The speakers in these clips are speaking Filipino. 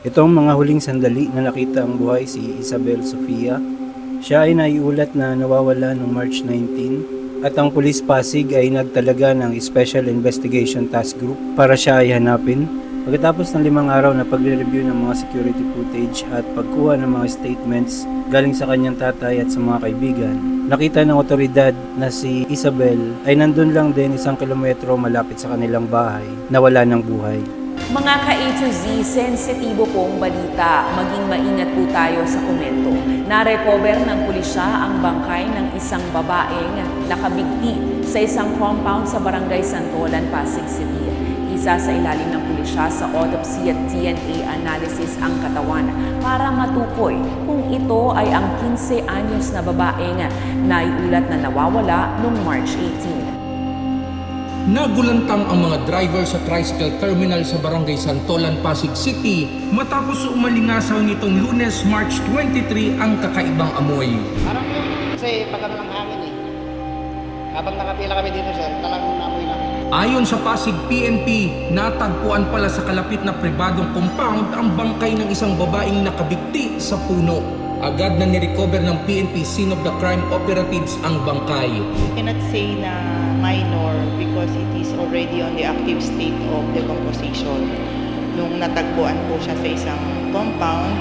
Ito ang mga huling sandali na nakita ang buhay si Isabel Sofia. Siya ay naiulat na nawawala noong March 19 at ang Pulis Pasig ay nagtalaga ng Special Investigation Task Group para siya ay hanapin. Pagkatapos ng 5 araw na pagre-review ng mga security footage at pagkuha ng mga statements galing sa kanyang tatay at sa mga kaibigan, nakita ng otoridad na si Isabel ay nandun lang din 1 kilometro malapit sa kanilang bahay na wala ng buhay. Mga ka-A to Z, sensitibo pong balita. Maging maingat po tayo sa komento. Na-recover ng pulisya ang bangkay ng isang babaeng nakabigti sa isang compound sa Barangay Santolan, Pasig City. Isa sa ilalim ng pulisya sa autopsy at DNA analysis ang katawan para matukoy kung ito ay ang 15 anyos na babaeng naiulat na nawawala noong March 18. Nagulantang ang mga driver sa tricycle terminal sa Barangay Santolan, Pasig City matapos umalingasaw nitong Lunes, March 23 ang kakaibang amoy. Parang yun, kasi pagkano ng hangin eh. Habang nakapila kami dito sir, talagang namoy lang. Ayon sa Pasig PNP, natagpuan pala sa kalapit na pribadong compound ang bangkay ng isang babaeng nakabigti sa puno. Agad na nirecover ng PNP scene of the crime operatives ang bangkay. You cannot say na minor because it is already on the active state of decomposition. Nung natagpuan po siya sa isang compound,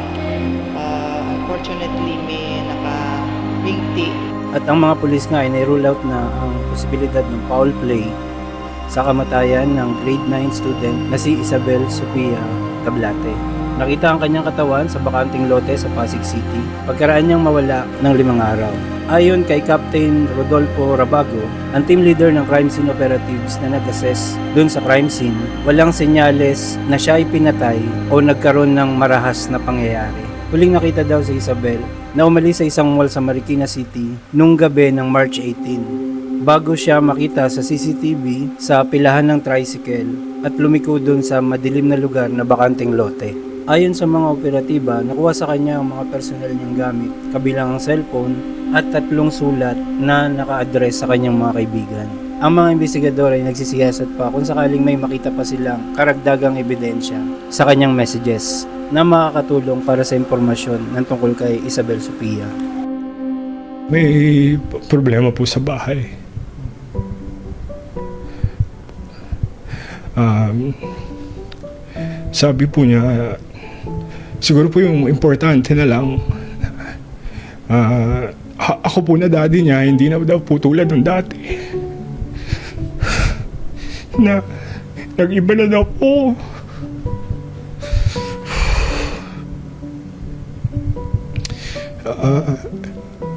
unfortunately may nakabigti. At ang mga pulis nga ay nai-rule out na ang posibilidad ng foul play sa kamatayan ng grade 9 student na si Isabel Sofia Tablate. Nakita ang kanyang katawan sa bakanting lote sa Pasig City pagkaraan niyang mawala ng 5 araw. Ayon kay Captain Rodolfo Rabago, ang team leader ng crime scene operatives na nag-assess dun sa crime scene, walang senyales na siya ay pinatay o nagkaroon ng marahas na pangyayari. Huling nakita daw si Isabel na umalis sa isang mall sa Marikina City nung gabi ng March 18 bago siya makita sa CCTV sa pilahan ng tricycle at lumiko dun sa madilim na lugar na bakanting lote. Ayon sa mga operatiba, nakuha sa kanya ang mga personal niyang gamit, kabilang ang cellphone at 3 sulat na naka-address sa kanyang mga kaibigan. Ang mga investigador ay nagsisiyasat pa kung sakaling may makita pa silang karagdagang ebidensya sa kanyang messages na makakatulong para sa impormasyon ng tungkol kay Isabel Sofia. May problema po sa bahay. Sabi po niya, siguro po yung importante na lang, ako po na daddy niya, hindi na daw po tulad ng dati. Na nag-iba na daw po.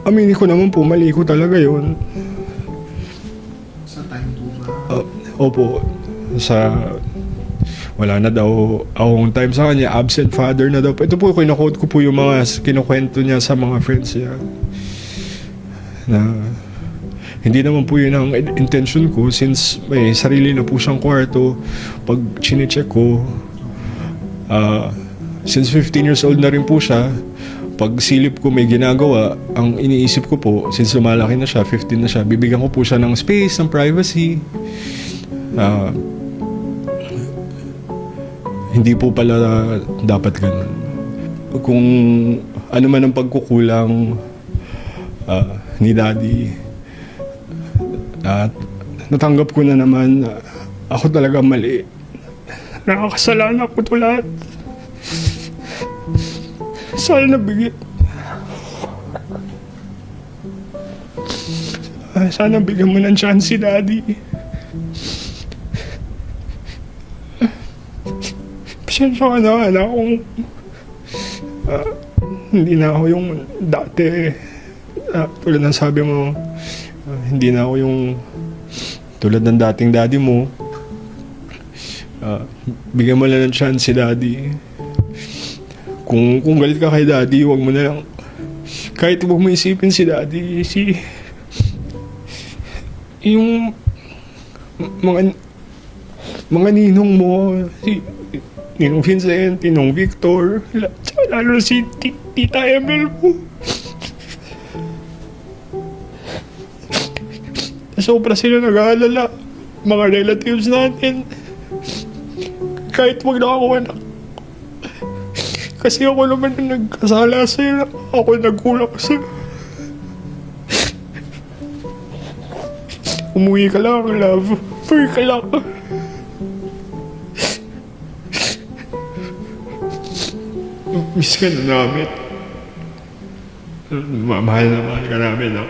Aminin ko naman po, mali ko talaga yun. Sa time po ba? Opo, wala na daw akong time sa kanya, absent father na daw. Ito po, kinukot ko po yung mga kinukwento niya sa mga friends niya. Na hindi naman po yun ang intention ko since may sarili na po siyang kwarto. Pag chinecheck ko, since 15 years old na rin po siya, pag silip ko may ginagawa, ang iniisip ko po, since lumalaki na siya, 15 na siya, bibigyan ko po siya ng space, ng privacy. Hindi po pala dapat ganun. Kung ano man ang pagkukulang ni Daddy, at natanggap ko na naman na ako talaga mali. Nakakasalanan ko ito lahat. Sana bigyan. Sana bigyan mo ng chance si Daddy. Pasensya ka na, anak, kung hindi na ako yung dati. Tulad ng sabi mo, hindi na ako yung tulad ng dating daddy mo. Bigyan mo lang ng chance si Daddy. Kung galit ka kay Daddy, huwag mo na lang, kahit huwag mo isipin si Daddy, yung mga ninong mo, si Ninong Vincent, Ninong Victor, lalo si Tita Emel mo. Sobra sila nag-aalala, mga relatives natin. Kahit wag na ako anak, Kasi ako naman ang nagkasala sa'yo. Ako nagkulang sa'yo. Umuwi ka lang, love. Umuwi ka lang. Miss ka na namin. Mahal na mahal ka namin, no?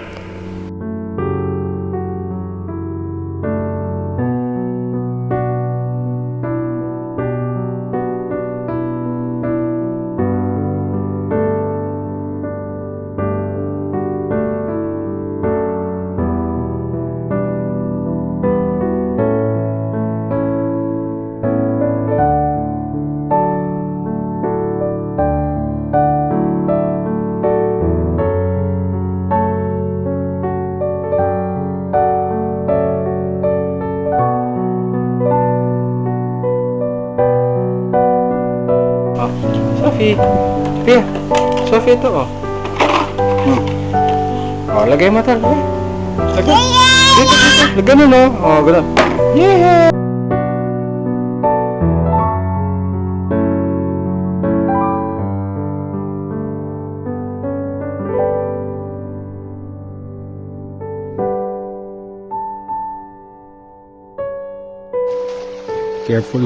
Sophie. Pia. Sophie ito, oh. Oh, lagay mo ito. Lagay. Dito. Lagay mo, no? Oh, ganun. Yeah! Careful,